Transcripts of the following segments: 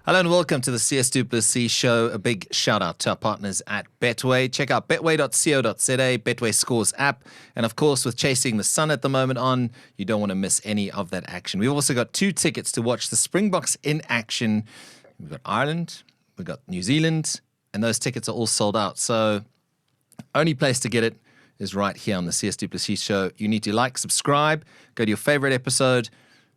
Hello and welcome to the Sias Plessis show. A big shout out to our partners at Betway. Check out betway.co.za, Betway Scores app. And of course, with Chasing the Sun at the moment on, you don't want to miss any of that action. We've also got 2 tickets to watch the Springboks in action. We've got Ireland, we've got New Zealand, and those tickets are all sold out. So only place to get it is right here on the Sias Plessis show. You need to like, subscribe, go to your favorite episode,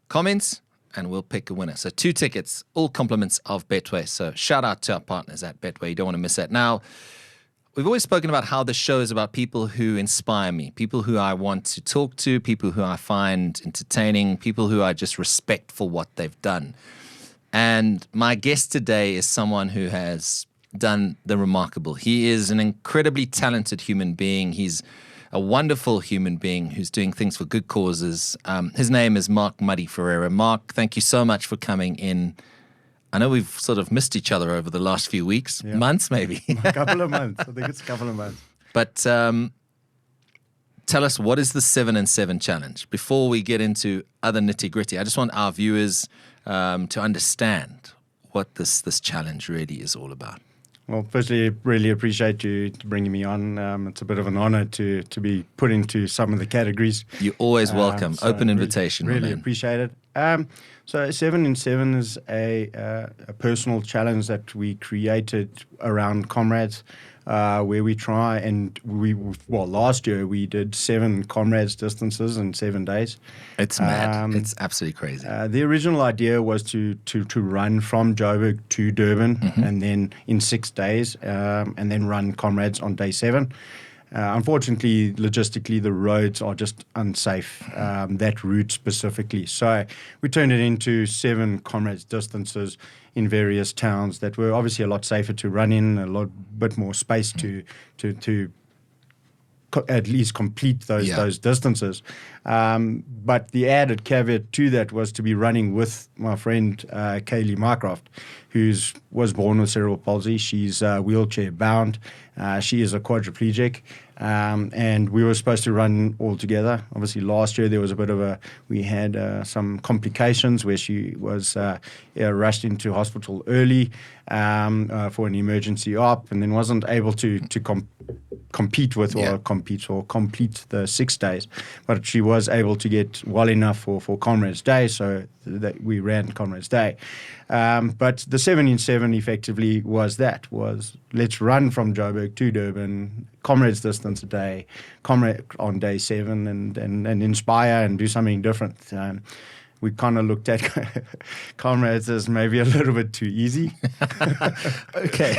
comments, and we'll pick a winner. So 2 tickets, all compliments of Betway. So shout out to our partners at Betway. You don't want to miss that. Now, we've always spoken about how the show is about people who inspire me, people who I want to talk to, people who I find entertaining, people who I just respect for what they've done. And my guest today is someone who has done the remarkable. He is an incredibly talented human being. He's a wonderful human being who's doing things for good causes. His name is Mark "Muddy" Ferreira. Mark, thank you so much for coming in. I know we've sort of missed each other over the last few weeks, months maybe. A couple of months. I think it's a couple of months. But tell us, what is the 7 and 7 challenge? Before we get into other nitty-gritty, I just want our viewers to understand what this challenge really is all about. Well, firstly, really appreciate you bringing me on. It's a bit of an honor to be put into some of the categories. You're always welcome. Open invitation. Really appreciate it. So 7 in 7 is a personal challenge that we created around Comrades, where we try and last year we did 7 Comrades distances in 7 days. It's mad. It's absolutely crazy. The original idea was to run from Joburg to Durban and then in 6 days, and then run Comrades on day 7. Unfortunately, logistically, the roads are just unsafe, that route specifically. So we turned it into 7 Comrades distances in various towns that were obviously a lot safer to run in, a bit more space to at least complete those distances. But the added caveat to that was to be running with my friend Chaeli Mycroft, who was born with cerebral palsy. She's wheelchair bound. She is a quadriplegic. And we were supposed to run all together. Obviously, last year there was we had some complications where she was rushed into hospital early for an emergency op, and then wasn't able to complete the 6 days. But she was able to get well enough for Comrades Day, so that we ran Comrades Day. But the 7 in 7 effectively was let's run from Joburg to Durban, Comrades distance a day, Comrade on day 7, and inspire and do something different. We kind of looked at Comrades as maybe a little bit too easy. Okay.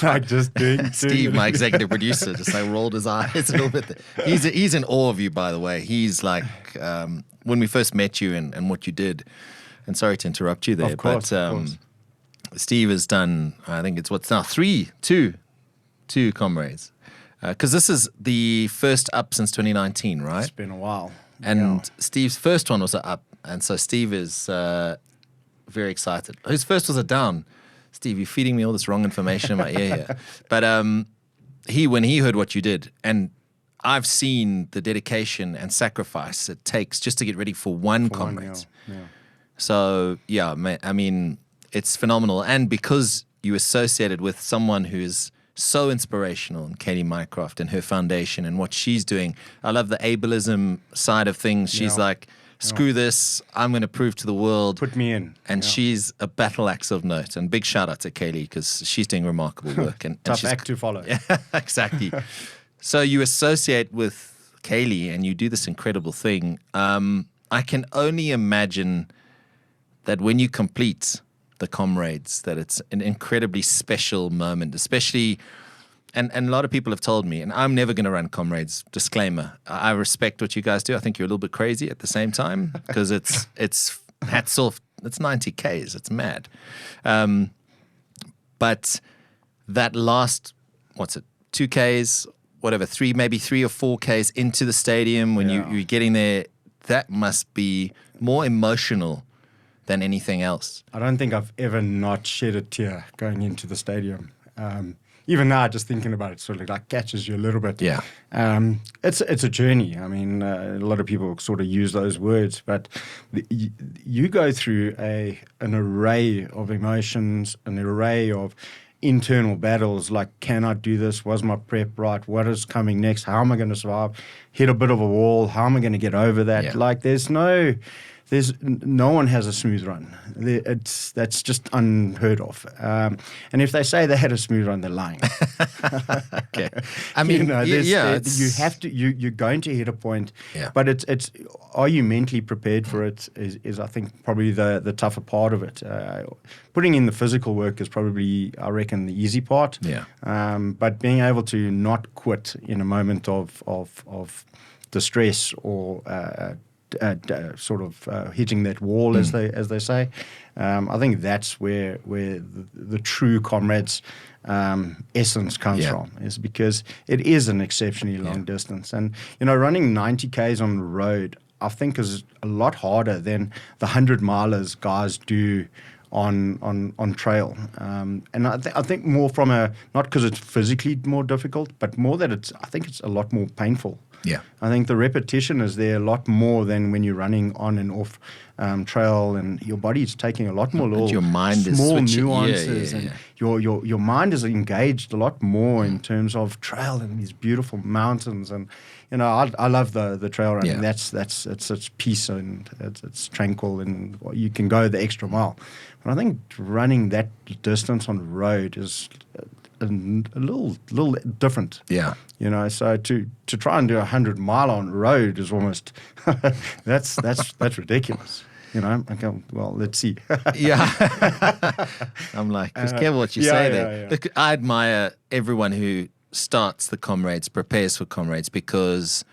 Like just doing Steve, my executive producer, just like rolled his eyes a little bit. He's in awe of you, by the way. He's like, when we first met you and what you did, and sorry to interrupt you there, of course. Steve has done, I think it's what's now two Comrades. Because this is the first up since 2019, right? It's been a while. And Steve's first one was a up. And so Steve is very excited. His first was a down. Steve, you're feeding me all this wrong information in my ear here. But when he heard what you did, and I've seen the dedication and sacrifice it takes just to get ready for one Comrades. So, I mean, it's phenomenal. And because you associated with someone who's so inspirational, and Chaeli Mycroft and her foundation and what she's doing. I love the ableism side of things. She's like, screw this, I'm going to prove to the world. Put me in. And she's a battle axe of note. And big shout out to Chaeli because she's doing remarkable work. And Tough act to follow. Yeah, exactly. So you associate with Chaeli and you do this incredible thing. I can only imagine that when you complete the Comrades, that it's an incredibly special moment, especially, and a lot of people have told me, and I'm never going to run Comrades, disclaimer, I respect what you guys do. I think you're a little bit crazy at the same time, because it's hats off, it's 90 Ks, it's mad. But that last, 2 Ks, whatever, maybe 3 or 4 Ks into the stadium, when you're getting there, that must be more emotional than anything else. I don't think I've ever not shed a tear going into the stadium. even now, just thinking about it, sort of like catches you a little bit. Yeah. It's a journey. I mean, a lot of people sort of use those words, but you go through an array of emotions, an array of internal battles, like, can I do this? Was my prep right? What is coming next? How am I going to survive? Hit a bit of a wall. How am I going to get over that? Yeah. Like, no one has a smooth run. That's just unheard of. And if they say they had a smooth run, they're lying. Okay. I mean, you have to. You're going to hit a point. Yeah. But it's. Are you mentally prepared for it? Is I think probably the tougher part of it. Putting in the physical work is probably, I reckon, the easy part. Yeah. But being able to not quit in a moment of distress or sort of hitting that wall, as they say. I think that's where the true Comrades essence comes from, is because it is an exceptionally long distance. And, running 90 Ks on the road, I think, is a lot harder than the 100-milers guys do on trail. And I think more from not because it's physically more difficult, but more that I think it's a lot more painful. Yeah. I think the repetition is there a lot more than when you're running on and off trail, and your body's taking a lot more little your mind small is nuances, and your mind is engaged a lot more in terms of trail and these beautiful mountains. And I love the trail running. It's such peace, and it's tranquil, and you can go the extra mile. But I think running that distance on the road is a little different. Yeah. So to try and do 100-mile on road is almost that's ridiculous. Okay, well, let's see. Yeah. I'm like, just careful what you say there. Yeah. Look, I admire everyone who starts the Comrades, prepares for Comrades, because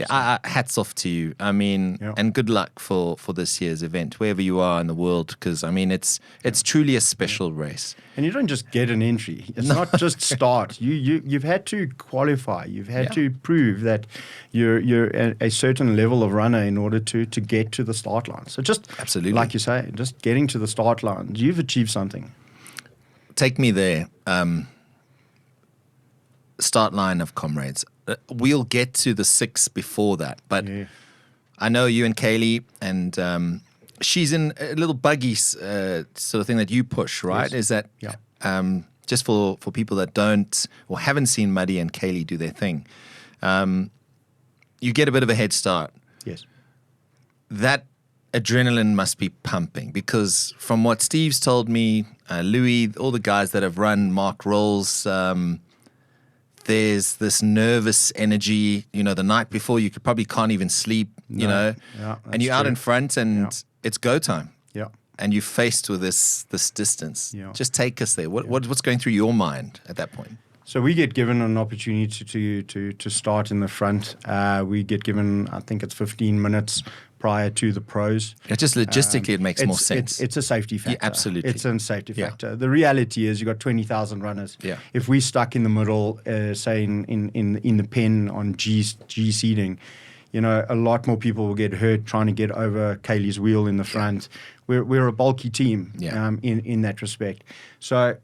hats off to you. I mean, and good luck for this year's event, wherever you are in the world, because, I mean, it's truly a special race. And you don't just get an entry. It's not just start. You've had to qualify. You've had to prove that you're a certain level of runner in order to get to the start line. So just, absolutely, like you say, just getting to the start line, you've achieved something. Take me there. Start line of Comrades. We'll get to the 6 before that, but I know you and Chaeli, and she's in a little buggy sort of thing that you push, right? Yes. Is that just for people that don't or haven't seen Muddy and Chaeli do their thing? You get a bit of a head start. Yes. That adrenaline must be pumping, because from what Steve's told me, Louis, all the guys that have run, Mark Rolls, there's this nervous energy, the night before you probably can't even sleep, and you're out in front, and it's go time. Yeah. And you're faced with this distance. Yeah. Just take us there. What's going through your mind at that point? So we get given an opportunity to start in the front. We get given, I think it's 15 minutes prior to the pros. Just logistically, it makes more sense. It's a safety factor. Yeah, absolutely. It's a safety factor. The reality is you've got 20,000 runners. Yeah. If we stuck in the middle, say in the pen on G seeding, a lot more people will get hurt trying to get over Chaeli's wheel in the front. We're a bulky team in that respect. So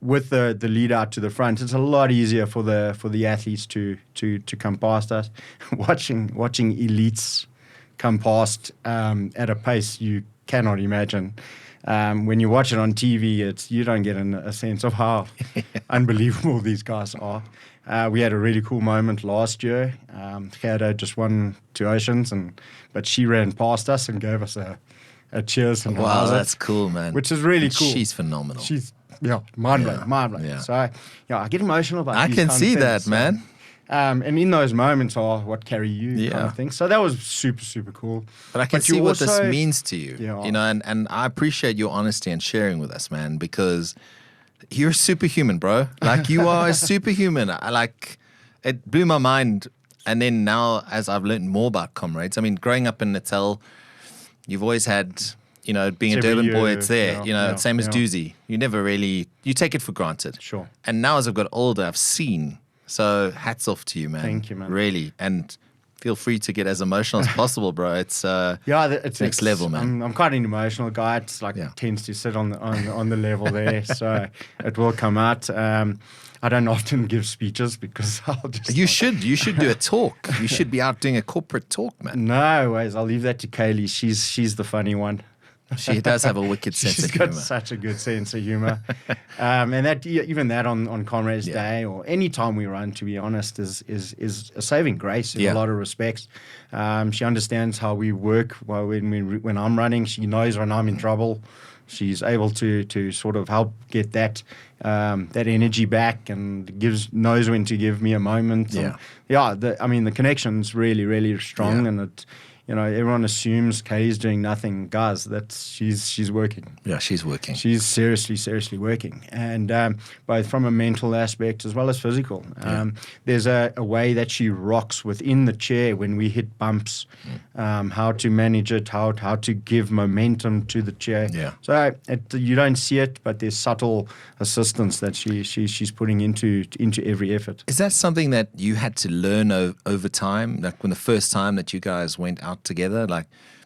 with the lead out to the front, it's a lot easier for the athletes to come past us. Watching elites come past at a pace you cannot imagine. When you watch it on TV, you don't get a sense of how unbelievable these guys are. We had a really cool moment last year. Ferreira just won 2 Oceans, but she ran past us and gave us a cheers. And wow, that's cool, man. Which is really cool. She's phenomenal. She's mind-blowing. Yeah. So I get emotional about I these can kind of see things. that, man. And in those moments are what carry you kind of thing. So that was super, super cool. But I can see what this means to you. Yeah. And I appreciate your honesty and sharing with us, man, because you're a superhuman, bro. Like, you are a superhuman. It blew my mind. And then now, as I've learned more about Comrades, I mean, growing up in Natal, you've always had, being a Durban boy, it's there. Same as Doozy. You never really, you take it for granted. Sure. And now as I've got older, I've seen. So hats off to you, man. Thank you, man. Really. And feel free to get as emotional as possible, bro. It's it's next level, man. I'm quite an emotional guy. It's like tends to sit on the level there, so it will come out. I don't often give speeches because I'll just. You should do a talk. You should be out doing a corporate talk, man. No ways. I'll leave that to Chaeli. She's the funny one. She does have a wicked sense of humor. She's got such a good sense of humor. And that even that on Comrades Day or any time we run, to be honest, is a saving grace in a lot of respects. She understands how we work. When I'm running, she knows when I'm in trouble. She's able to sort of help get that energy back and knows when to give me a moment. Yeah. And the connection's really, really strong, and it. Everyone assumes Kay's doing nothing. Guys, she's working. Yeah, she's working. She's seriously working. And both from a mental aspect as well as physical. There's a way that she rocks within the chair when we hit bumps, how to manage it, how to give momentum to the chair. Yeah. So you don't see it, but there's subtle assistance that she's putting into every effort. Is that something that you had to learn over time? Like when the first time that you guys went out together,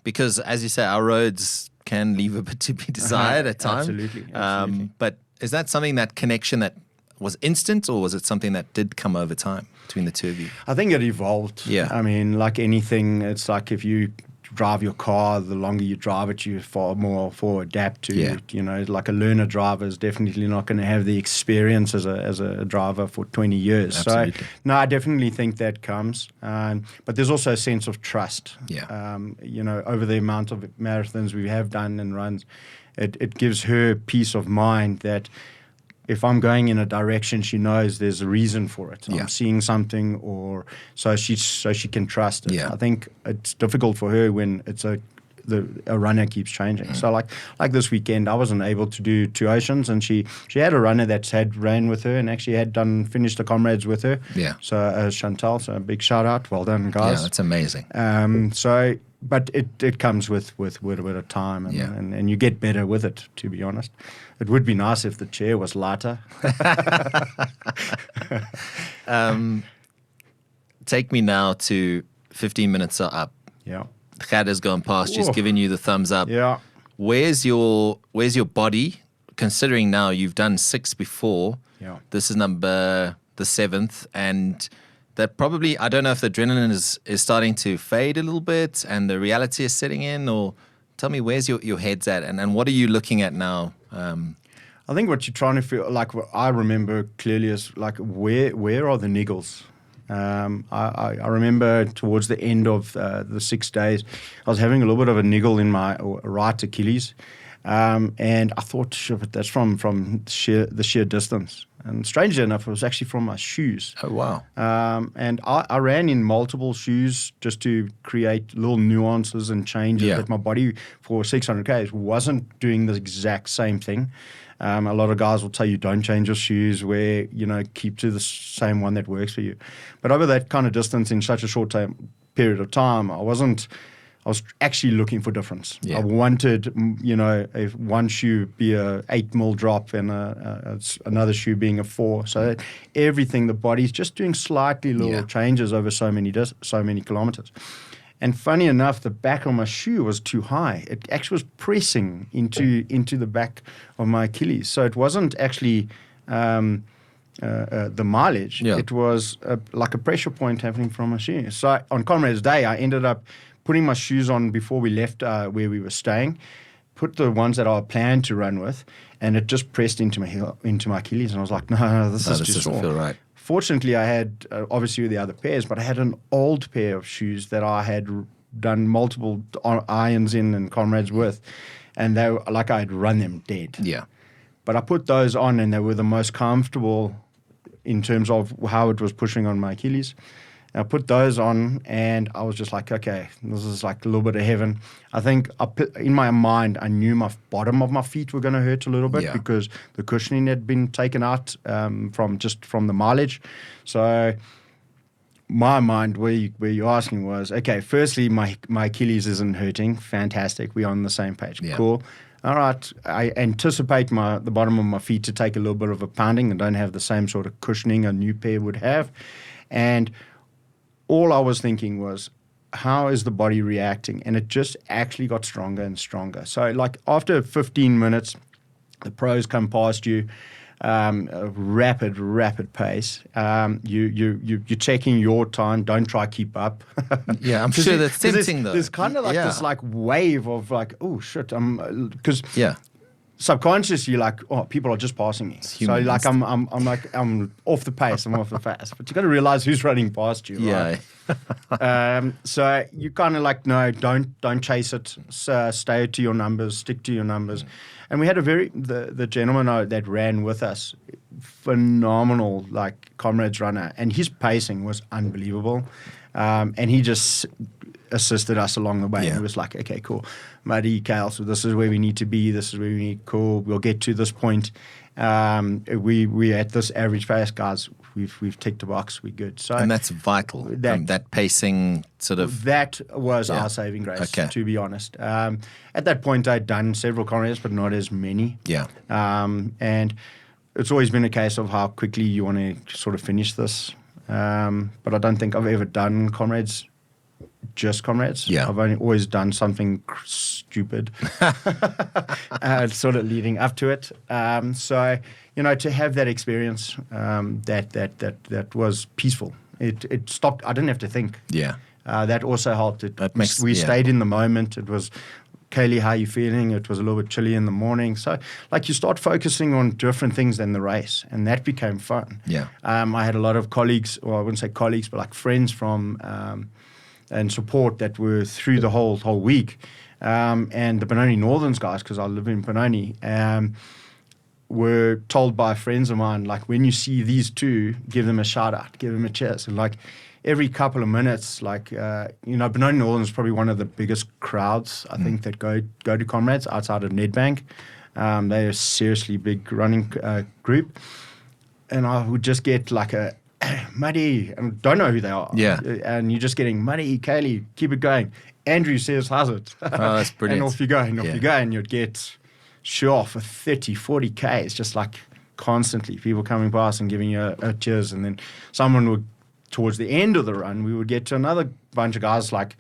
because as you say, our roads can leave a bit to be desired at times. Absolutely. But is that something, that connection, that was instant, or was it something that did come over time between the two of you? I think it evolved. Yeah. I mean, like anything, it's like if you drive your car, the longer you drive it, you far more adapt to. Like a learner driver is definitely not going to have the experience as a driver for 20 years. Absolutely. So no, I definitely think that comes. But there's also a sense of trust. Yeah. Over the amount of marathons we have done and runs, it gives her peace of mind that if I'm going in a direction, she knows there's a reason for it. I'm seeing something, or so she can trust it. Yeah. I think it's difficult for her when it's a runner keeps changing. So like this weekend, I wasn't able to do 2 Oceans, and she had a runner that had ran with her and actually had finished the Comrades with her. Yeah. So Chantal, so a big shout out, well done, guys. Yeah, that's amazing. But it comes with a bit of time, and you get better with it, to be honest. It would be nice if the chair was lighter. Take me now to 15 minutes are up. Yeah. Chad has gone past, she's giving you the thumbs up. Yeah. Where's your body, considering now you've done 6 before? Yeah. This is the 7th, and that probably, I don't know if the adrenaline is starting to fade a little bit and the reality is setting in, or tell me where's your head's at, and what are you looking at now? I think what you're trying to feel, like what I remember clearly, is like where are the niggles? I remember towards the end of the 6 days, I was having a little bit of a niggle in my right Achilles, and I thought, sure, but that's from the sheer distance. And strangely enough, it was actually from my shoes. Oh, wow. And I ran in multiple shoes just to create little nuances and changes that my body for 600 Ks wasn't doing the exact same thing. A lot of guys will tell you don't change your shoes, keep to the same one that works for you. But over that kind of distance in such a short period of time, I was actually looking for difference. Yeah. I wanted, one shoe be a 8 mil drop and another shoe being a 4. So that everything, the body's just doing slightly little changes over so many kilometers. And funny enough, the back of my shoe was too high. It actually was pressing into the back of my Achilles. So it wasn't actually the mileage. Yeah. It was like a pressure point happening from my shoe. So on Comrades Day, I ended up putting my shoes on before we left where we were staying, put the ones that I planned to run with, and it just pressed into my Achilles. And I was like, no, this doesn't feel right. Fortunately, I had, obviously with the other pairs, but I had an old pair of shoes that I had done multiple irons in and Comrades with, and they were like I had run them dead. Yeah. But I put those on, and they were the most comfortable in terms of how it was pushing on my Achilles. I put those on, and I was just like, okay, this is like a little bit of heaven. I think in my mind, I knew my bottom of my feet were going to hurt a little bit because the cushioning had been taken out from the mileage. So my mind, where you're asking was, okay, firstly, my Achilles isn't hurting. Fantastic. We're on the same page. Yeah. Cool. All right, I anticipate the bottom of my feet to take a little bit of a pounding and don't have the same sort of cushioning a new pair would have. And all I was thinking was, how is the body reacting? And it just actually got stronger and stronger. So like after 15 minutes, the pros come past you, a rapid pace. You're checking your time. Don't try keep up. Yeah, I'm sure that's tempting though. There's kind of like this like wave of like, oh shit, because subconsciously you're like, oh, people are just passing me. So like I'm off the pace. I'm off the pace. But you got to realize who's running past you. Right? So you kind of like, no, don't chase it. Stay to your numbers. Stick to your numbers. And we had the gentleman that ran with us, phenomenal like Comrades runner, and his pacing was unbelievable. And he just assisted us along the way. Yeah. He was like, okay, cool. Muddy, Kale, so this is where we need to be. This is where we need, cool. We'll get to this point. We at this average pace, guys. We've ticked the box. We're good. So, and that's vital. That pacing sort of. That was our saving grace, to be honest. At that point, I'd done several Comrades, but not as many. Yeah. And it's always been a case of how quickly you want to sort of finish this. But I don't think I've ever done Comrades. Just Comrades. Yeah. I've always done something stupid, sort of leading up to it. So to have that experience, that was peaceful. It stopped. I didn't have to think. Yeah. That also helped. We stayed in the moment. It was, Chaeli, how are you feeling? It was a little bit chilly in the morning. So like you start focusing on different things than the race, and that became fun. Yeah. I had a lot of colleagues, or I wouldn't say colleagues, but like friends from and support that were through the whole week. And the Benoni Northerns guys, because I live in Benoni, were told by friends of mine, like, when you see these two, give them a shout out, give them a cheers. And like every couple of minutes, like, Benoni Northern is probably one of the biggest crowds, I think, that go to Comrades outside of Nedbank. They're a seriously big running group. And I would just get like a, Muddy, and don't know who they are. Yeah. And you're just getting, Muddy, Chaeli, keep it going. Andrew says, how's it? Oh, that's brilliant. And off you go, and you'd get for 30, 40 K. It's just like constantly people coming past and giving you a cheers. And then someone would, towards the end of the run, we would get to another bunch of guys like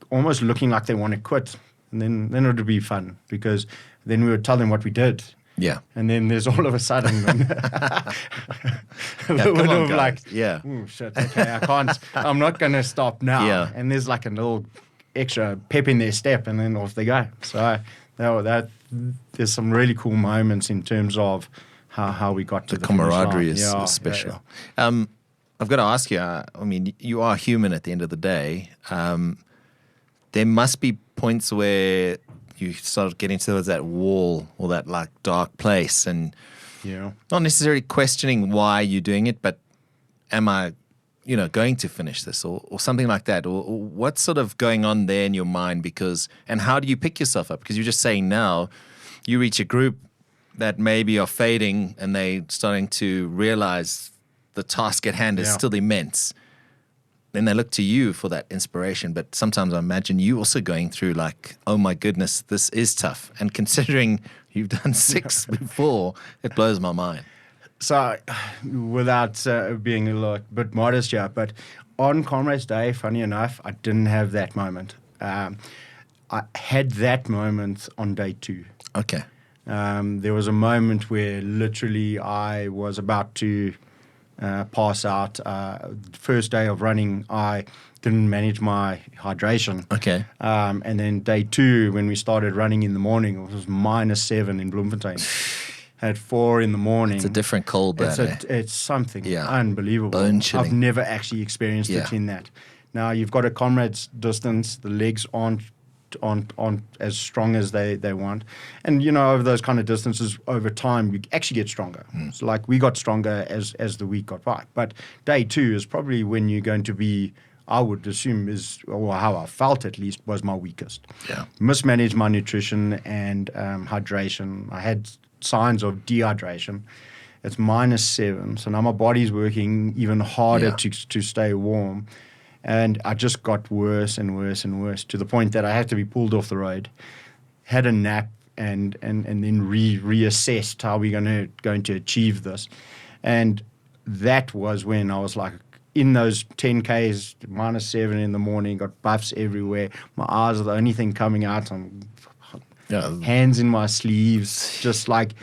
almost looking like they want to quit. And then it would be fun, because then we would tell them what we did. Yeah. And then there's all of a sudden a little bit of like, oh shit, okay, I'm not going to stop now. Yeah. And there's like a little extra pep in their step, and then off they go. So there's some really cool moments in terms of how we got to the camaraderie is special. Yeah. I've got to ask you, I mean, you are human at the end of the day. There must be points where you start getting towards that wall or that like dark place, and not necessarily questioning why you're doing it, but am I, going to finish this or something like that? Or what's sort of going on there in your mind? And how do you pick yourself up? Because you're just saying now you reach a group that maybe are fading and they're starting to realize the task at hand is still immense. Then they look to you for that inspiration. But sometimes I imagine you also going through like, oh my goodness, this is tough. And considering you've done 6 before, it blows my mind. So without being a little bit modest here, but on Comrades Day, funny enough, I didn't have that moment. I had that moment on day 2. Okay. There was a moment where literally I was about to pass out. First day of running, I didn't manage my hydration. Okay. And then day 2, when we started running in the morning, it was -7 in Bloemfontein. At 4 in the morning. It's a different cold, it's something unbelievable. Bone chilling. I've never actually experienced it in that. Now, you've got a Comrades distance. The legs aren't as strong as they want. And, over those kind of distances, over time, you actually get stronger. So, like, we got stronger as the week got by. But day 2 is probably when you're going to be, I would assume or how I felt at least, was my weakest. Yeah. Mismanaged my nutrition and hydration. I had signs of dehydration. It's -7. So now my body's working even harder to stay warm. And I just got worse and worse and worse, to the point that I had to be pulled off the road, had a nap, and then reassessed how we're going to achieve this. And that was when I was like, in those 10Ks, -7 in the morning, got buffs everywhere. My eyes are the only thing coming out. I'm hands in my sleeves, just like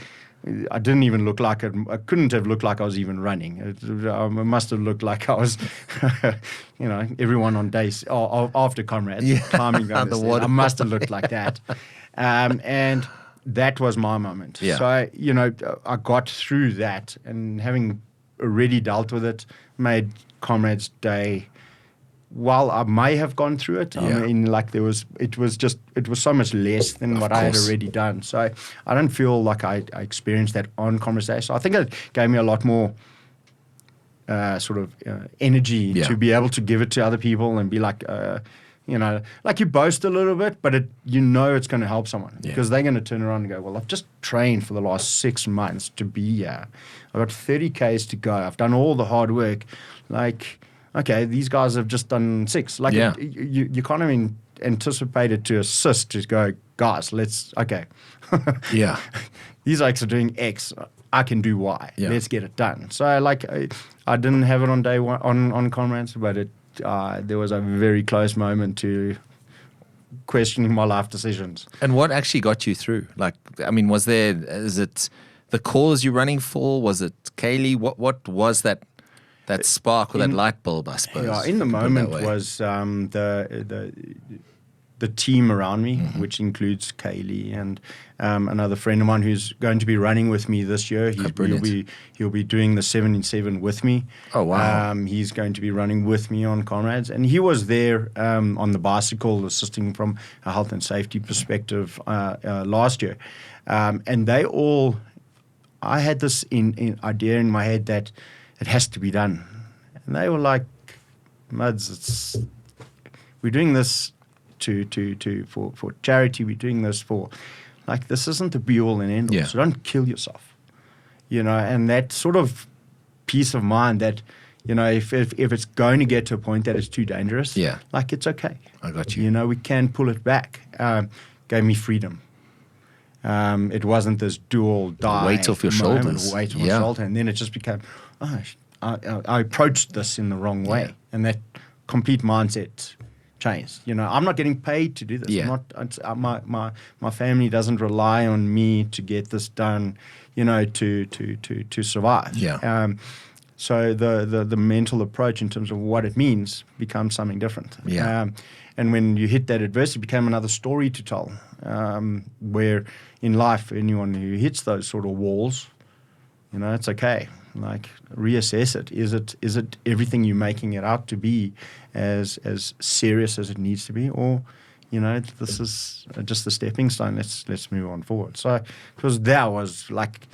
I didn't even look like it. I couldn't have looked like I was even running. It must have looked like I was, everyone on days after Comrades climbing down the water. I must have looked like that, and that was my moment. Yeah. So I got through that, and having already dealt with it, made Comrades Day. While I may have gone through it, I mean, like it was so much less than what I had already done. So I don't feel like I experienced that on Comrades Day. So I think it gave me a lot more energy to be able to give it to other people and be like, like you boast a little bit, but it's going to help someone because they're going to turn around and go, well, I've just trained for the last 6 months to be here. I've got 30 Ks to go. I've done all the hard work. Like, okay, these guys have just done 6. Like, you can't even anticipate it to assist to go, guys, okay. These X are doing X. I can do Y. Let's get it done. So, like, I didn't have it on day one on Comrades, but there was a very close moment to questioning my life decisions. And what actually got you through? Like, I mean, is it the cause you're running for? Was it Chaeli? What was that spark or that light bulb, I suppose? Yeah, in the moment was the team around me, which includes Chaeli and another friend of mine who's going to be running with me this year. He'll be doing the 77 with me. Oh, wow. He's going to be running with me on Comrades. And he was there on the bicycle assisting from a health and safety perspective last year. And they all, I had this idea in my head that it has to be done. And they were like, Muds, we're doing this for charity. We're doing this for, like, this isn't the be all and end all. So don't kill yourself, and that sort of peace of mind that, if it's going to get to a point that it's too dangerous, like, it's okay. I got you. We can pull it back. Gave me freedom. It wasn't this dual die. Weight off your shoulders. Weight off my shoulder. And then it just became, I approached this in the wrong way. And that complete mindset changed. I'm not getting paid to do this. My family doesn't rely on me to get this done, to survive. So the mental approach in terms of what it means becomes something different. And when you hit that adversity, it became another story to tell. Where in life, anyone who hits those sort of walls, it's okay. Like, reassess it. Is it everything you're making it out to be, as serious as it needs to be, or this is just a stepping stone. Let's move on forward. So, because that was like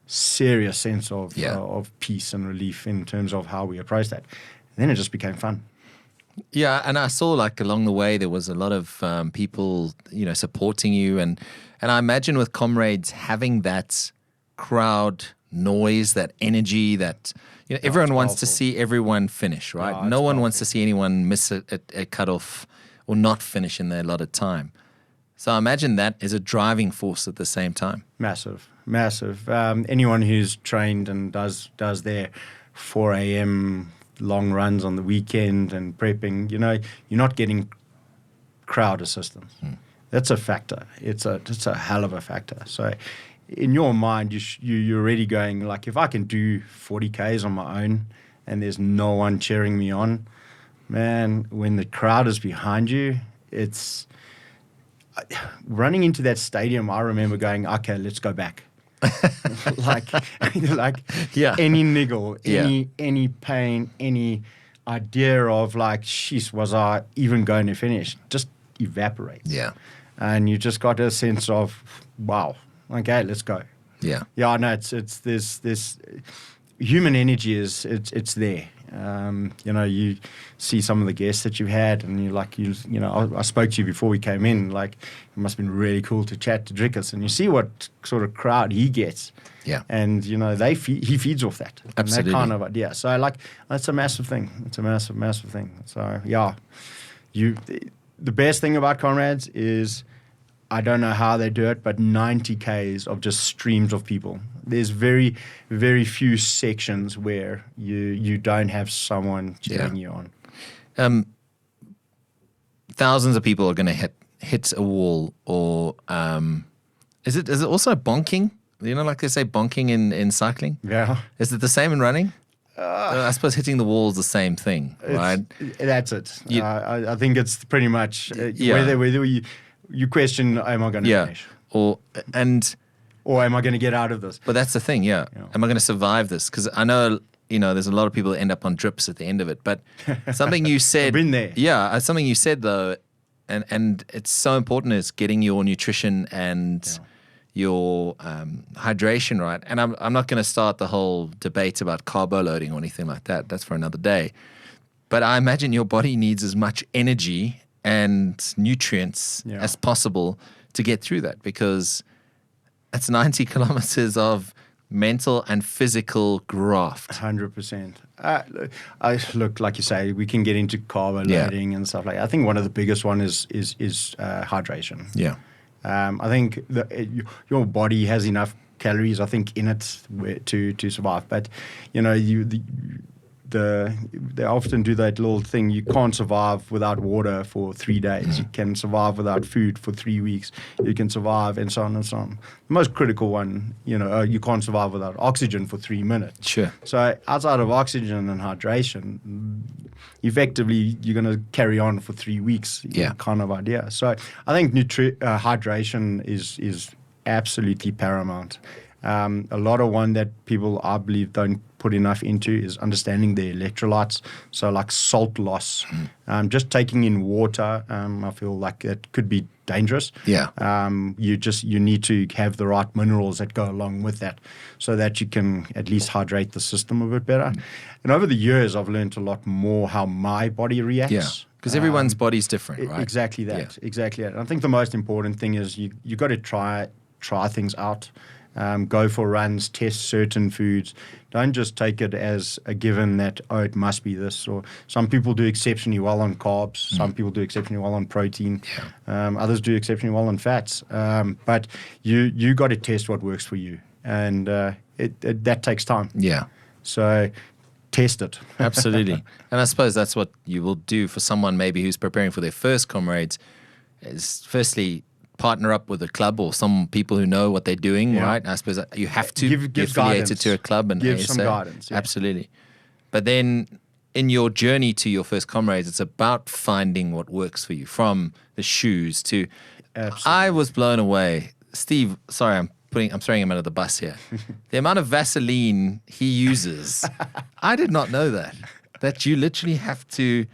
serious sense of peace and relief in terms of how we approached that. And then it just became fun. Yeah, and I saw, like, along the way there was a lot of people, supporting you, and I imagine with Comrades having that crowd noise, that energy, that everyone wants to see everyone finish, right? No one wants to see anyone miss a cutoff or not finish in their allotted time. So I imagine that is a driving force at the same time. Massive. Anyone who's trained and does their 4 a.m. long runs on the weekend and prepping, you're not getting crowd assistance. That's a factor. It's a hell of a factor. So in your mind, you're already going, like, if I can do 40 Ks on my own and there's no one cheering me on, man, when the crowd is behind you, it's running into that stadium. I remember going, okay, let's go back. like any niggle, any pain, any idea of, like, sheesh, was I even going to finish, just evaporates. And you just got a sense of, wow, okay, let's go. No, it's this human energy it's there. You see some of the guests that you've had, and I spoke to you before we came in. Like, it must have been really cool to chat to Drickus, and you see what sort of crowd he gets. And he feeds off that. Absolutely. And that kind of idea. So, like, that's a massive thing. It's a massive thing. So the best thing about Comrades is, I don't know how they do it, but 90 Ks of just streams of people. There's very, very few sections where you don't have someone cheering you on. Thousands of people are going to hit a wall, or is it also bonking? You know, like they say bonking in cycling? Yeah. Is it the same in running? I suppose hitting the wall is the same thing, right? That's it. I think it's pretty much whether you question, am I going to finish? Or am I going to get out of this? But that's the thing, Am I going to survive this? Because I know, there's a lot of people that end up on drips at the end of it. But something you said... I've been there. Yeah, something you said, though, and it's so important, is getting your nutrition and your hydration right. And I'm not going to start the whole debate about carbo loading or anything like that. That's for another day. But I imagine your body needs as much energy and nutrients as possible to get through that, because it's 90 kilometers of mental and physical graft. 100%. Look, like you say, we can get into carbo loading and stuff like that. I think one of the biggest one is hydration. Yeah. I think your body has enough calories, I think, in it to survive. But they often do that little thing. You can't survive without water for 3 days. You can survive without food for 3 weeks. You can survive, and so on and so on. The most critical one, you can't survive without oxygen for 3 minutes. Sure. So outside of oxygen and hydration, effectively you're going to carry on for 3 weeks. Kind of idea. So I think hydration is absolutely paramount. A lot of one that people, I believe, don't put enough into is understanding the electrolytes. So like salt loss, just taking in water, I feel like it could be dangerous. Yeah. You need to have the right minerals that go along with that, so that you can at least hydrate the system a bit better. And over the years, I've learned a lot more how my body reacts. Yeah. Because everyone's body's different, right? Exactly that. Exactly that. And I think the most important thing is you got to try things out. Go for runs, test certain foods. Don't just take it as a given that, it must be this. Or some people do exceptionally well on carbs. Some people do exceptionally well on protein. Others do exceptionally well on fats. But you got to test what works for you. And that takes time. Yeah. So test it. Absolutely. And I suppose that's what you will do for someone maybe who's preparing for their first Comrades, is firstly partner up with a club or some people who know what they're doing, right? I suppose you have to be affiliated to a club and give ASA. some guidance. Absolutely. But then in your journey to your first Comrades, it's about finding what works for you, from the shoes to... Absolutely. I was blown away. Steve, sorry, I'm throwing him under the bus here. The amount of Vaseline he uses, I did not know that you literally have to...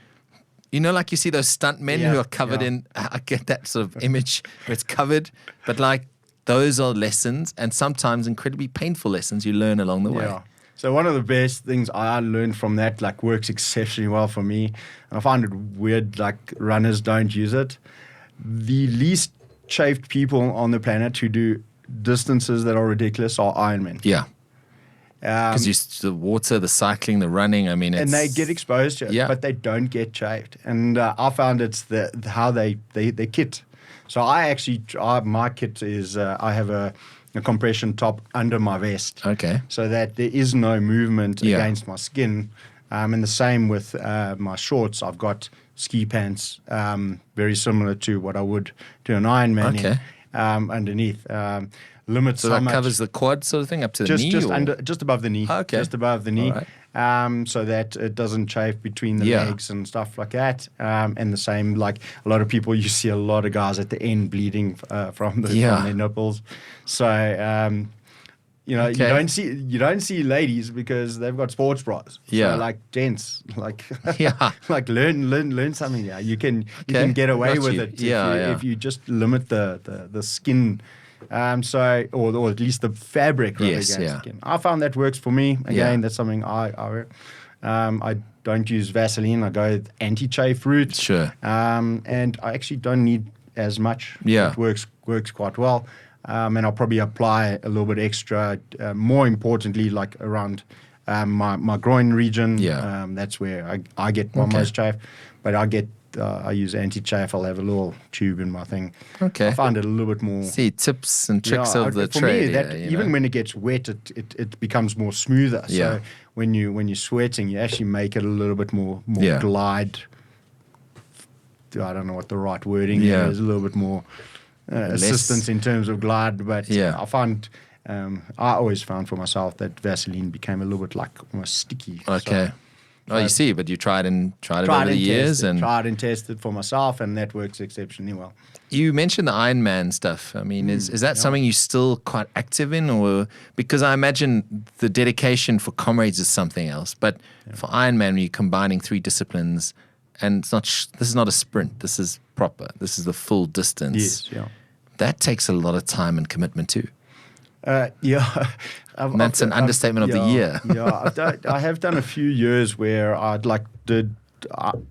like you see those stunt men who are covered in, I get that sort of image where it's covered, but like those are lessons, and sometimes incredibly painful lessons you learn along the way. Yeah. So one of the best things I learned from that, like, works exceptionally well for me, and I find it weird, like, runners don't use it. The least chafed people on the planet who do distances that are ridiculous are Ironmen. Yeah. Because the water, the cycling, the running, I mean, it's... And they get exposed to it, but they don't get chafed. And I found it's how they kit. So my kit is, I have a compression top under my vest. Okay. So that there is no movement against my skin. And the same with my shorts. I've got ski pants, very similar to what I would to an Ironman underneath. Limits so that covers the quad sort of thing up to the knee? Just above the knee. Okay. Just above the knee. Right. So that it doesn't chafe between the legs and stuff like that. And the same, like a lot of people, you see a lot of guys at the end bleeding from their nipples. So, you don't see ladies because they've got sports bras. So like gents, like like learn something. Yeah, you can get away with it if you just limit the skin. Or at least the fabric against skin. I found that works for me. Again, that's something I don't use Vaseline. I go with anti-chafe route. Sure. And I actually don't need as much. Yeah. It works quite well. And I'll probably apply a little bit extra. More importantly, like around my groin region. Yeah. That's where I get my most chafe. But I get I use anti-chafe. I'll have a little tube in my thing. Okay. I find it a little bit more. See, tips and tricks of the for trade. me, that even when it gets wet, it becomes more smoother. Yeah. So when you're sweating, you actually make it a little bit more glide. I don't know what the right wording is. A little bit more assistance in terms of glide, but I find. I always found for myself that Vaseline became a little bit like almost sticky. Okay. You see, but you tried it over the years, and tried and tested for myself, and that works exceptionally well. You mentioned the Ironman stuff. I mean, is that something you're still quite active in, or because I imagine the dedication for Comrades is something else, but for Ironman, when you're combining 3 disciplines, and it's not this is not a sprint. This is proper. This is the full distance. Yes, yeah. That takes a lot of time and commitment too. And that's an understatement of the year. I have done a few years where I'd did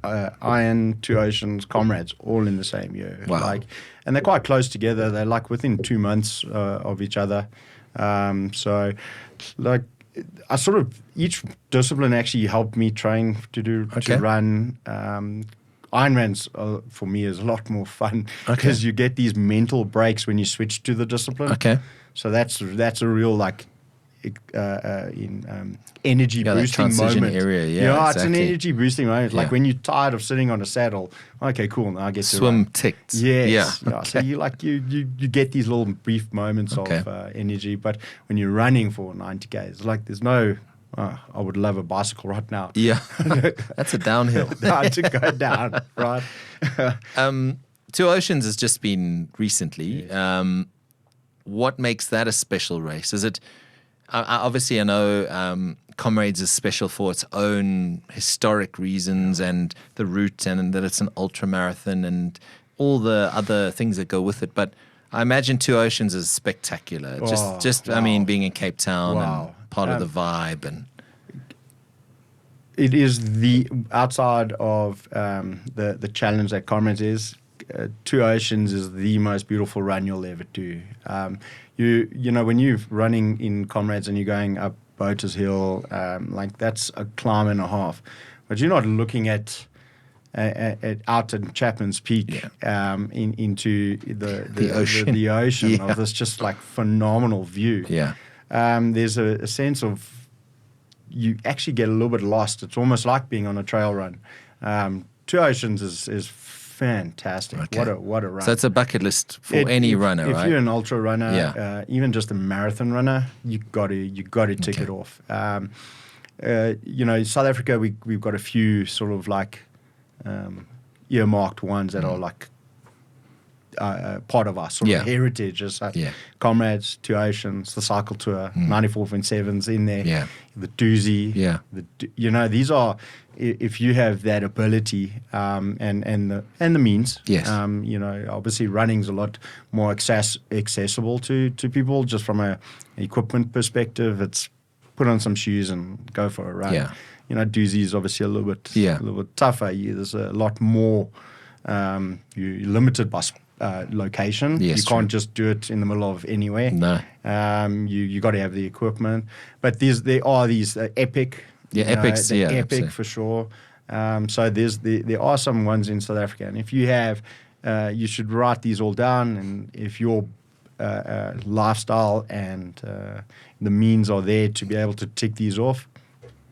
Iron, Two Oceans, Comrades all in the same year. Wow. And they're quite close together. They're within 2 months of each other. So I sort of, each discipline actually helped me train to run. Ironman's for me is a lot more fun because you get these mental breaks when you switch to the discipline. Okay. So that's a real energy boosting moment. Area, it's an energy boosting moment. Like when you're tired of sitting on a saddle, okay, cool. Now I get to swim run. ticked. Yes. Yeah. So you get these little brief moments of energy, but when you're running for 90Ks, there's no. I would love a bicycle right now. Yeah, that's a downhill. To go down, right? Two Oceans has just been recently. Yes. What makes that a special race? Is it obviously I know Comrades is special for its own historic reasons and the route and that it's an ultramarathon and all the other things that go with it. But I imagine Two Oceans is spectacular. I mean, being in Cape Town and part of the vibe and. It is the outside of the challenge that Comrades is. Two Oceans is the most beautiful run you'll ever do. You know when you're running in Comrades and you're going up Boaters Hill, that's a climb and a half, but you're not looking at out in Chapman's Peak into the ocean. The ocean of this just phenomenal view. Yeah, there's a sense of you actually get a little bit lost. It's almost like being on a trail run. Two Oceans is fantastic. Okay. What a run. So it's a bucket list for any runner, right? If you're an ultra runner, even just a marathon runner, you got to tick it off. South Africa, we've got a few sort of earmarked ones that are part of our sort of heritage. As Comrades, Two Oceans, the cycle tour, 94.7's in there, the doozy. These are, if you have that ability and the means. Yes. Obviously running's a lot more accessible to people just from a equipment perspective. It's put on some shoes and go for a run. Yeah. Doozy is obviously a little bit tougher. There's a lot more. You're limited by location. Yes, you can't just do it in the middle of anywhere. No. You got to have the equipment. But there are these epic. Epics. Epic absolutely. for sure. So there are some ones in South Africa, and if you have, you should write these all down. And if your lifestyle and the means are there to be able to tick these off,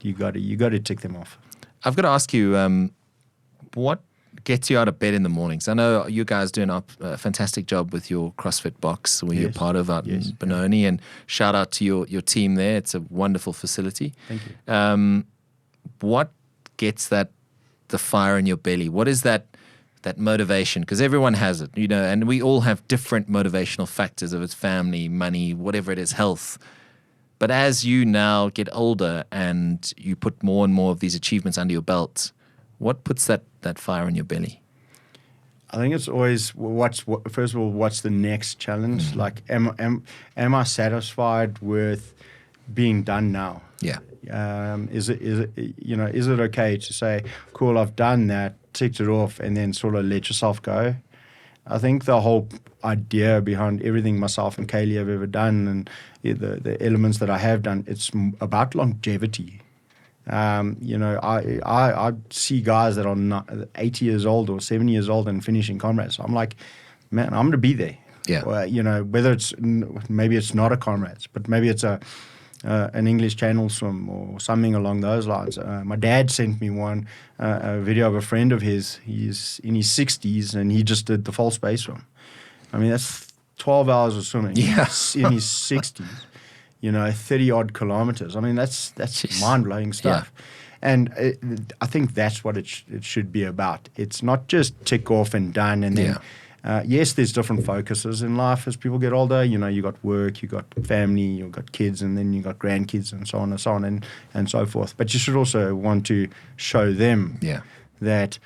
you got to tick them off. I've got to ask you, what gets you out of bed in the mornings? I know you guys doing a fantastic job with your CrossFit box, where you're part of out in Benoni, and shout out to your team there. It's a wonderful facility. Thank you. What gets the fire in your belly? What is that motivation? Because everyone has it, and we all have different motivational factors of its family, money, whatever it is, health. But as you now get older and you put more and more of these achievements under your belt, what puts that fire in your belly? I think it's always first of all, what's the next challenge? Am I satisfied with being done now? Yeah. Is it okay to say, cool, I've done that, ticked it off, and then sort of let yourself go? I think the whole idea behind everything myself and Chaeli have ever done, and the elements that I have done, it's about longevity. You know, I see guys that are not 80 years old or 70 years old and finishing Comrades. I'm like, man, I'm going to be there. Yeah. Or, you know, whether it's maybe it's not a Comrades, but maybe it's an English Channel swim or something along those lines. My dad sent me a video of a friend of his. He's in his 60s and he just did the full space swim. I mean, that's 12 hours of swimming. Yeah. In his 60s. You know, 30 odd kilometers. I mean, that's mind blowing stuff. Yeah. And I think that's what it should be about. It's not just tick off and done. And then, yes, there's different focuses in life as people get older. You know, you got work, you got family, you got kids, and then you got grandkids, and so on and so on and so forth. But you should also want to show them that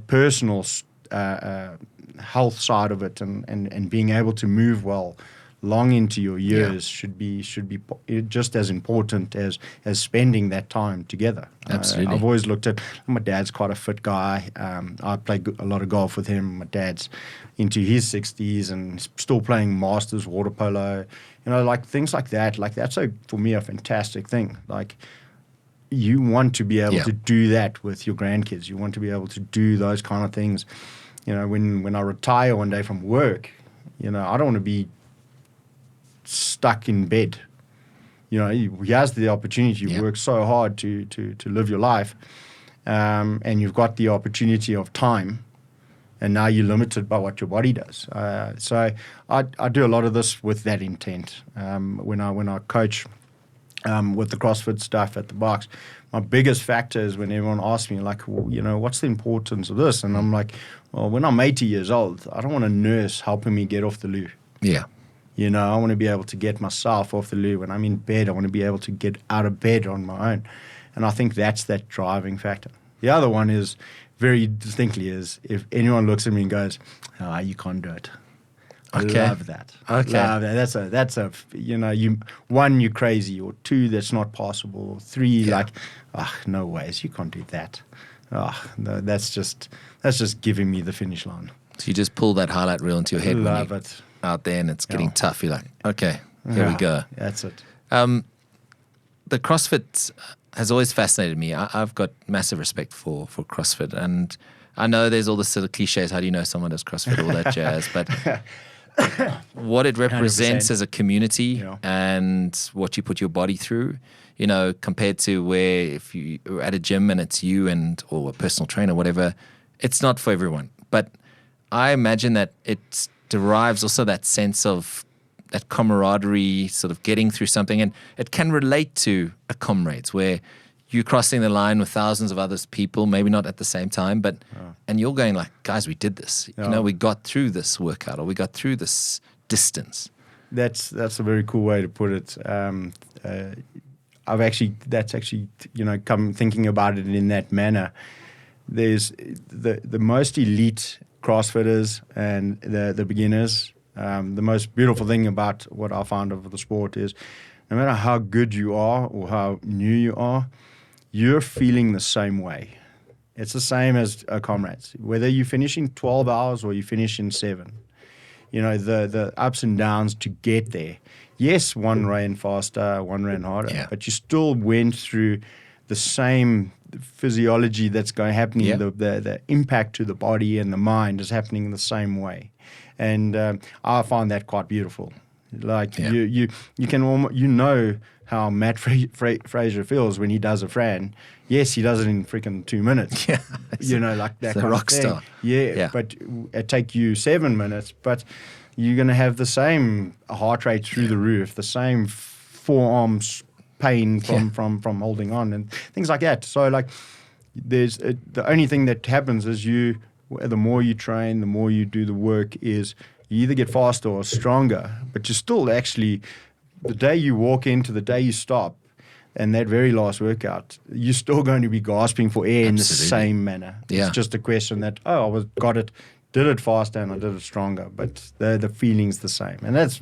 personal health side of it and being able to move well long into your years should be just as important as spending that time together. Absolutely. I've always looked at, my dad's quite a fit guy. I play a lot of golf with him. My dad's into his 60s and still playing masters water polo. You know, like things like that. Like that's for me a fantastic thing. Like you want to be able to do that with your grandkids. You want to be able to do those kind of things. You know, when I retire one day from work, you know, I don't want to be stuck in bed. You know, he has the opportunity to work so hard to live your life, and you've got the opportunity of time, and now you're limited by what your body does. So I do a lot of this with that intent. When I coach with the CrossFit stuff at the box, my biggest factor is when everyone asks me, like, well, you know, what's the importance of this? And I'm like, well, when I'm 80 years old, I don't want a nurse helping me get off the loo. Yeah. You know, I want to be able to get myself off the loo. When I'm in bed, I want to be able to get out of bed on my own. And I think that's that driving factor. The other one is very distinctly is if anyone looks at me and goes, "Oh, you can't do it." I love that. Okay. Love that. That's a you know, you're crazy, or two, that's not possible, or three, like, no ways, you can't do that. No, that's just giving me the finish line. So you just pull that highlight reel into your head. Love it. Out there and it's getting tough. You're like, okay, here we go. That's it. The CrossFit has always fascinated me. I've got massive respect for CrossFit, and I know there's all the sort of cliches. How do you know someone does CrossFit? All that jazz, but what it represents 100%. As a community and what you put your body through, you know, compared to where if you're at a gym and it's you or a personal trainer, whatever, it's not for everyone. But I imagine that it derives also that sense of that camaraderie, sort of getting through something, and it can relate to a Comrades where you're crossing the line with thousands of other people, maybe not at the same time, but and you're going like, guys, we did this. You know, we got through this workout, or we got through this distance. That's a very cool way to put it. That's actually, you know, come thinking about it in that manner. There's the most elite CrossFitters and the beginners. The most beautiful thing about what I found of the sport is no matter how good you are or how new you are, you're feeling the same way. It's the same as Comrades. Whether you finish in 12 hours or you finish in 7, you know, the ups and downs to get there. Yes, one ran faster, one ran harder, but you still went through the same physiology that's happening, the impact to the body and the mind is happening the same way. And I find that quite beautiful. Like you can know how Matt Fraser feels when he does a Fran. Yes, he does it in freaking 2 minutes. Yeah, you know, like that kind rock of thing. Star. Yeah, but it take you 7 minutes, but you're going to have the same heart rate through the roof, the same forearms pain from holding on and things like that. So like there's the only thing that happens is the more you train, the more you do the work, is you either get faster or stronger, but you're still actually, the day you walk into the day you stop and that very last workout, you're still going to be gasping for air in the same manner. It's just a question that, did it faster and I did it stronger, but the feeling's the same. And that's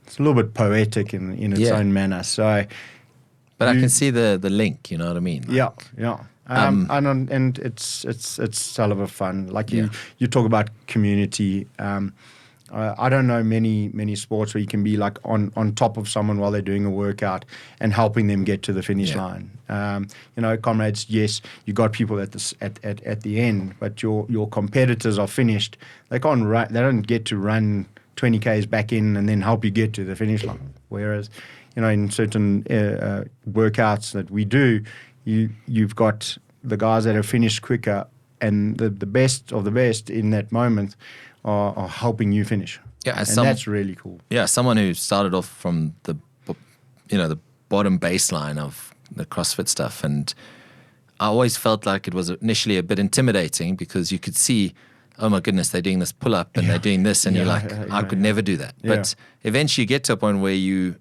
it's a little bit poetic in its own manner. So, but I can see the link. You know what I mean? Like, and it's hell of a fun. Like you talk about community. I don't know many sports where you can be like on top of someone while they're doing a workout and helping them get to the finish line. Comrades, yes, you got people at the end, but your competitors are finished. They can't run. They don't get to run 20 Ks back in and then help you get to the finish line. Whereas, in certain workouts that we do, you've got the guys that have finished quicker, and the best of the best in that moment are helping you finish. Yeah, and that's really cool. Yeah, someone who started off from the bottom baseline of the CrossFit stuff, and I always felt like it was initially a bit intimidating because you could see, oh my goodness, they're doing this pull-up and they're doing this, and you're like, I could never do that. Yeah. But eventually you get to a point where you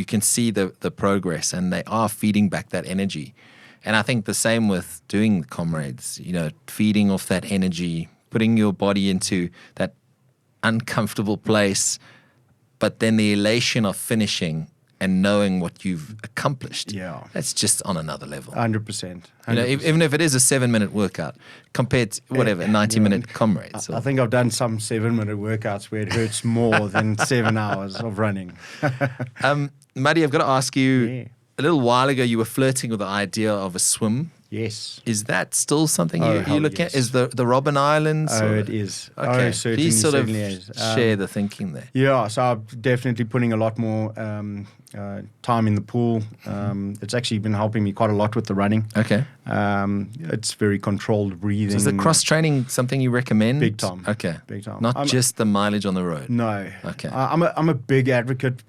can see the progress, and they are feeding back that energy. And I think the same with doing Comrades, feeding off that energy, putting your body into that uncomfortable place, but then the elation of finishing and knowing what you've accomplished. Yeah. That's just on another level. 100%. Even if it is a 7-minute workout compared to 90-minute Comrades. I think I've done some 7-minute workouts where it hurts more than 7 hours of running. Maddie, I've got to ask you, a little while ago you were flirting with the idea of a swim. Yes. Is that still something you look at? Is the Robben Islands? Oh, it is. Okay. Certainly, Please sort of is. share the thinking there. Yeah, so I'm definitely putting a lot more time in the pool. It's actually been helping me quite a lot with the running. Okay. It's very controlled breathing. So is the cross-training something you recommend? Big time. Okay. Big time. Not just the mileage on the road? No. Okay. I'm a big advocate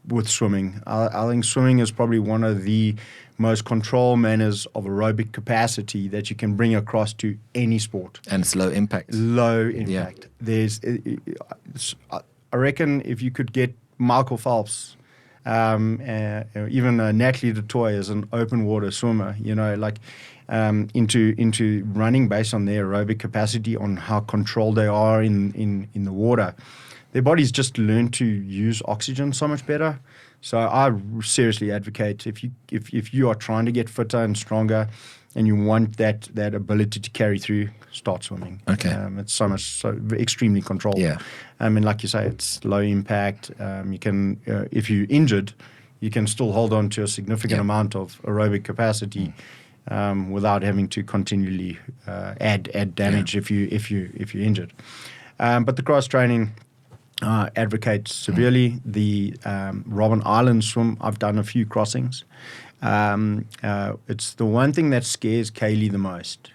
with swimming. I think swimming is probably one of the most controlled manners of aerobic capacity that you can bring across to any sport. And it's low impact. Low impact. Yeah. I reckon if you could get Michael Phelps, even Natalie DeToy as an open water swimmer, into running based on their aerobic capacity, on how controlled they are in the water, their bodies just learn to use oxygen so much better. So I seriously advocate, if you are trying to get fitter and stronger, and you want that ability to carry through, start swimming. Okay. It's so extremely controlled. Yeah. And like you say, it's low impact. You can, if you're injured, you can still hold on to a significant amount of aerobic capacity without having to continually add damage if you're injured. But the cross training advocate severely. The Robben Island swim, I've done a few crossings. It's the one thing that scares Chaeli the most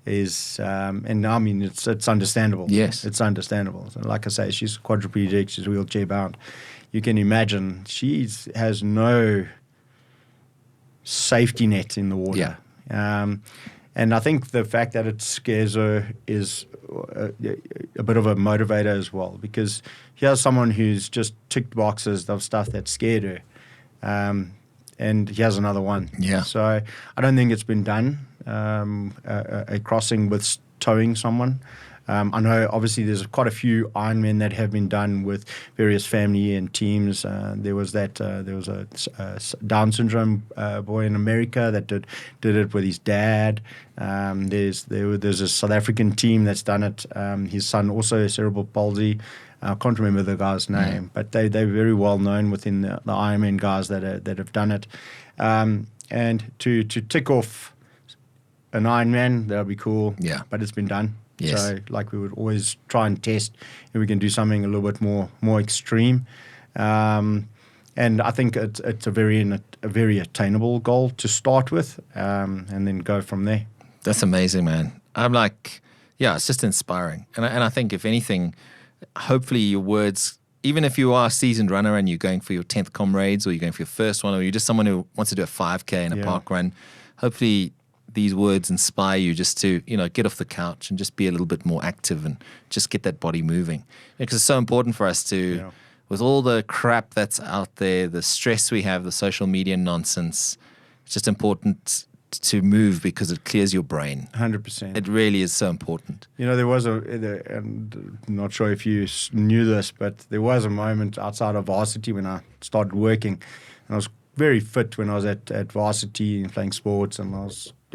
is, and I mean, it's understandable. Yes. It's understandable. So like I say, she's quadriplegic, she's wheelchair bound. You can imagine she has no safety net in the water. Yeah. And I think the fact that it scares her is a bit of a motivator as well, because here's someone who's just ticked boxes of stuff that scared her. And here's another one. Yeah. So I don't think it's been done, a crossing with towing someone. I know obviously there's quite a few Ironmen that have been done with various family and teams. There was a Down syndrome boy in America that did it with his dad. There's a South African team that's done it. His son also has cerebral palsy. I can't remember the guy's name, but they're very well known within the Ironman guys that have done it. And to tick off an Ironman, that would be cool. Yeah. But it's been done. Yes. So like we would always try and test if we can do something a little bit more extreme. And I think it's a very attainable goal to start with, and then go from there. That's amazing, man. I'm like, it's just inspiring. And I think if anything, hopefully your words, even if you are a seasoned runner and you're going for your 10th Comrades, or you're going for your first one, or you're just someone who wants to do a 5K and a park run, hopefully these words inspire you just to, get off the couch and just be a little bit more active and just get that body moving. Because it's so important for us to, with all the crap that's out there, the stress we have, the social media nonsense, it's just important to move because it clears your brain. 100%. It really is so important. There was and I'm not sure if you knew this, but there was a moment outside of varsity when I started working, and I was very fit when I was at varsity and playing sports, and I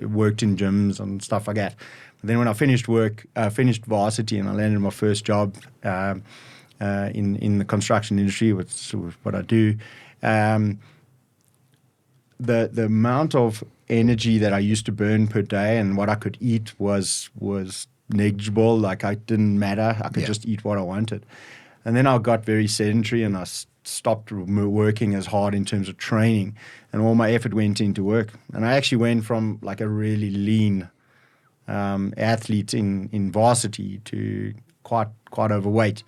worked in gyms and stuff like that. And then when I finished varsity and I landed my first job in the construction industry, which was what I do, the amount of energy that I used to burn per day and what I could eat was negligible. Like, it didn't matter. I could just eat what I wanted. And then I got very sedentary and I stopped working as hard in terms of training, and all my effort went into work. And I actually went from like a really lean athlete in varsity to quite overweight,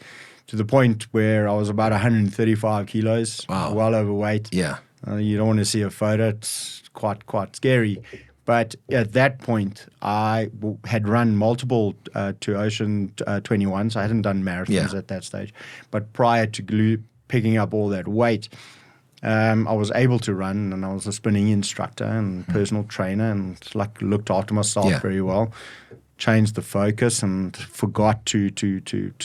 to the point where I was about 135 kilos, well overweight. Yeah. You don't want to see a photo. It's quite scary. But at that point, I had run multiple to Ocean 21s. I hadn't done marathons at that stage. But prior to picking up all that weight, I was able to run, and I was a spinning instructor and personal trainer, and looked after myself very well. Changed the focus and forgot to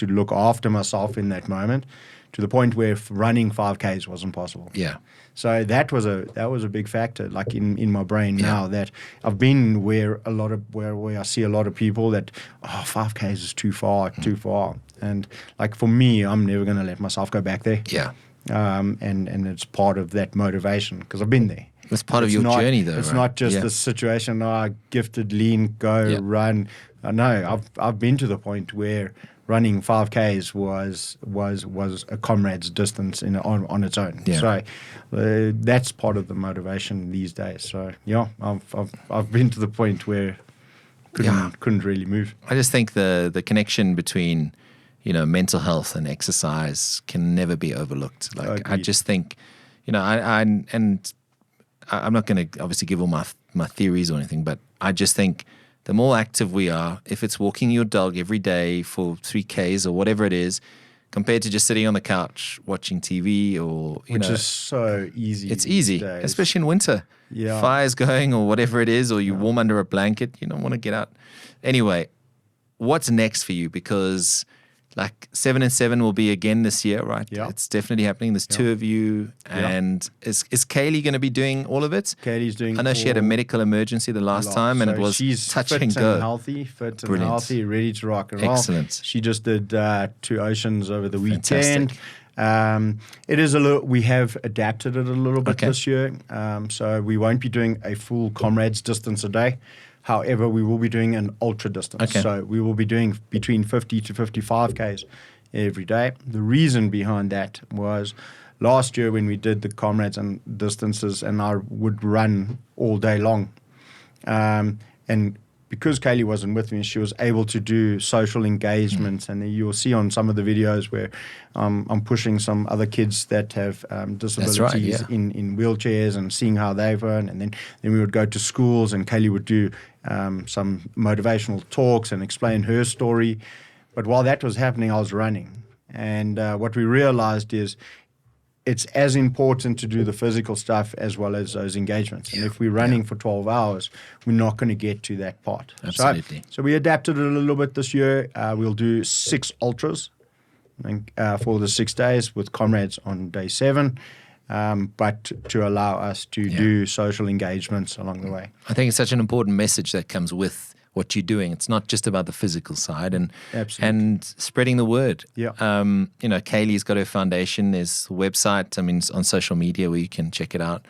look after myself in that moment, to the point where running 5Ks wasn't possible. Yeah. So that was a big factor, like in my brain now, that I've been where I see a lot of people that 5Ks is too far. And like, for me, I'm never going to let myself go back there. Yeah. And it's part of that motivation, because I've been there. It's part of your journey, though. It's not just the situation, gifted, lean, go, run. No, I've been to the point where running 5Ks was a Comrades distance on its own. Yeah. So that's part of the motivation these days. So I've been to the point where couldn't really move. I just think the connection between mental health and exercise can never be overlooked. Like, Agreed. I just think, I'm not going to obviously give all my theories or anything, but I just think the more active we are, if it's walking your dog every day for 3Ks or whatever it is, compared to just sitting on the couch watching TV which is so easy. It's easy, days. Especially in winter. Yeah. Fire's going or whatever it is, or you warm under a blanket. You don't want to get out. Anyway, what's next for you? Because 7 and 7 will be again this year, right? Yeah. It's definitely happening. There's two of you. And is Chaeli going to be doing all of it? Chaeli's doing. I know she had a medical emergency the last time, and it was touch and go. Fit and healthy, ready to rock and roll. Excellent. She just did 2 Oceans over the Fantastic. weekend. It is we have adapted it a little bit this year. So we won't be doing a full Comrades distance a day. However, we will be doing an ultra distance. Okay. So we will be doing between 50 to 55 Ks every day. The reason behind that was last year when we did the Comrades and distances, and I would run all day long. And because Chaeli wasn't with me, she was able to do social engagements. And you'll see on some of the videos where I'm pushing some other kids that have disabilities in wheelchairs, and seeing how they've run. And then we would go to schools, and Chaeli would do some motivational talks and explain her story. But while that was happening, I was running. And what we realized is it's as important to do the physical stuff as well as those engagements. And if we're running for 12 hours, we're not going to get to that part. Absolutely. So we adapted it a little bit this year. We'll do 6 ultras for the 6 days, with Comrades on day 7, but to allow us to do social engagements along the way. I think it's such an important message that comes with what you're doing. It's not just about the physical side, and spreading the word. Yeah. Chaeli's got her foundation. There's a website, on social media where you can check it out.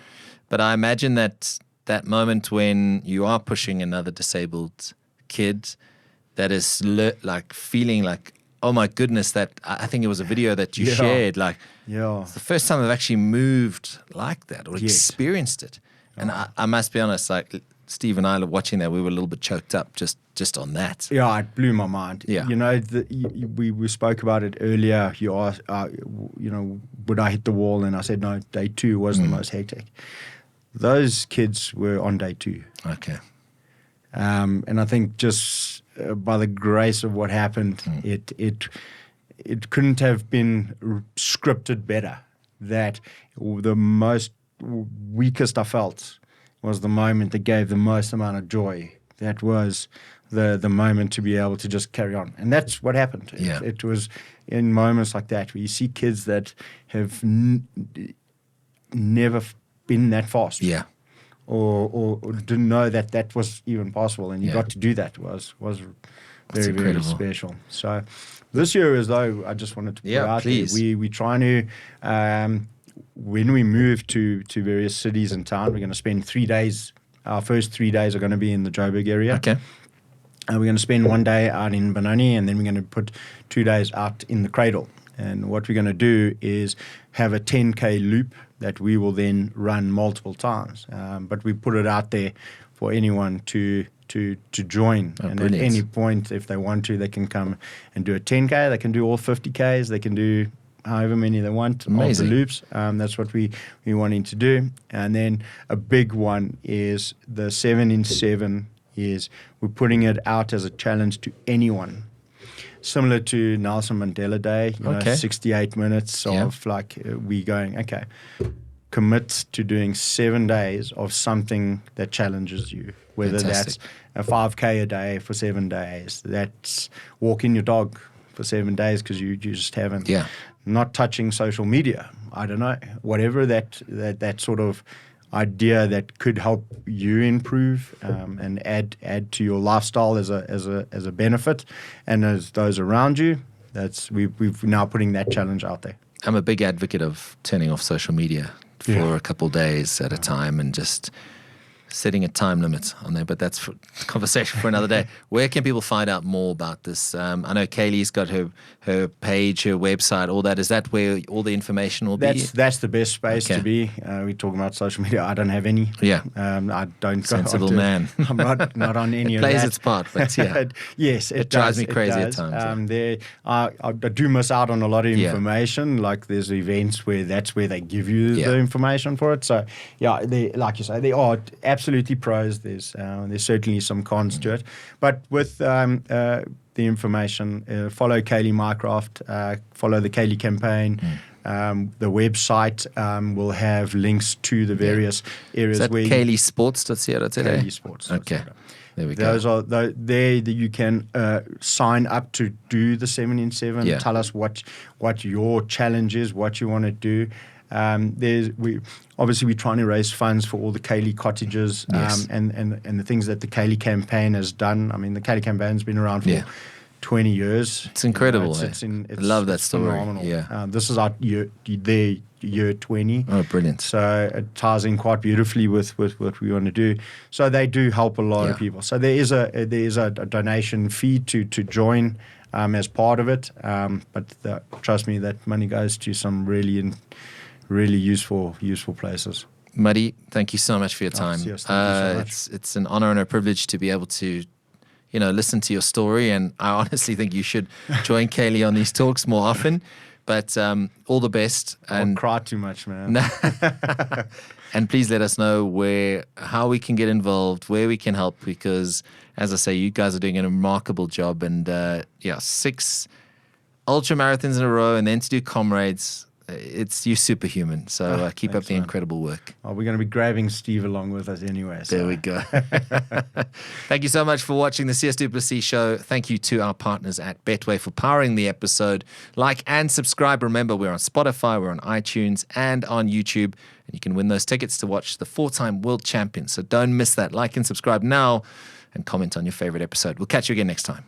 But I imagine that moment when you are pushing another disabled kid, that is feeling like, oh my goodness, that I think it was a video that you shared. It's the first time I've actually moved like that or experienced it. And I must be honest, Steve and I watching that, we were a little bit choked up just on that. Yeah, it blew my mind. Yeah. We spoke about it earlier. You asked, would I hit the wall? And I said, no, day 2 was the most hectic. Those kids were on day 2. Okay. And I think just by the grace of what happened, it couldn't have been scripted better. That the most weakest I felt was the moment that gave the most amount of joy. That was the moment to be able to just carry on. And that's what happened. Yeah. It was in moments like that where you see kids that have never been that fast. Yeah. or didn't know that was even possible, and you got to do that was very, very special. So this year, as though I just wanted to put out please. there, we're trying to, when we move to various cities and towns, we're going to spend 3 days. Our first 3 days are going to be in the Joburg area. Okay. We're going to spend 1 day out in Benoni, and then we're going to put 2 days out in the Cradle. And what we're going to do is have a 10K loop that we will then run multiple times. But we put it out there for anyone to join. And brilliant. At any point, if they want to, they can come and do a 10K. They can do all 50Ks. They can do however many they want. Amazing. Of the loops. That's what we're wanting to do. And then a big one is the 7 in 7 is we're putting it out as a challenge to anyone. Similar to Nelson Mandela Day, 68 minutes of we going, okay, commit to doing 7 days of something that challenges you, whether Fantastic. that's a 5K a day for 7 days, that's walking your dog for 7 days because you just haven't, not touching social media, I don't know, whatever that sort of idea that could help you improve and add to your lifestyle as a benefit, and as those around you. We've now putting that challenge out there. I'm a big advocate of turning off social media for a couple of days at a time and just setting a time limit on there. But that's for conversation for another day. Where can people find out more about this? I know Chaeli's got her page, her website, all that. Is that where all the information will be? That's the best space to be. We're talking about social media. I don't have any. Yeah. I don't. Sensible man. I'm not on any of that. It plays its part, but yes, it drives me crazy at times. I do miss out on a lot of information. Like there's events where that's where they give you the information for it. So like you say, they are absolutely pros. There's certainly some cons to it, but with the information, follow Chaeli Mycroft, follow the Chaeli Campaign. The website will have links to the various areas. Is that ChaeliSports.co.za? ChaeliSports. Okay. There we go. Those are there that you can sign up to do the 7 in 7. Yeah. Tell us what your challenge is, what you want to do. We're trying to raise funds for all the Chaeli cottages and the things that the Chaeli Campaign has done. I mean, the Chaeli Campaign has been around for 20 years. It's incredible. It's I love that story. Phenomenal. Yeah. This is their year 20. Oh, brilliant. So it ties in quite beautifully with what we want to do. So they do help a lot of people. So there is a donation fee to join as part of it. But trust me, that money goes to some really useful places. Muddy, thank you so much for your time. Yes, thank you so much. It's an honor and a privilege to be able to, listen to your story. And I honestly think you should join Chaeli on these talks more often. But all the best. And cry too much, man. And please let us know how we can get involved, where we can help, because as I say, you guys are doing a remarkable job. And 6 ultramarathons in a row, and then to do Comrades. You're superhuman, so keep up the incredible work. We're going to be grabbing Steve along with us anyway. So. There we go. Thank you so much for watching the Sias du Plessis show. Thank you to our partners at Betway for powering the episode. Like and subscribe. Remember, we're on Spotify, we're on iTunes, and on YouTube. And you can win those tickets to watch the 4-time world champion. So don't miss that. Like and subscribe now and comment on your favorite episode. We'll catch you again next time.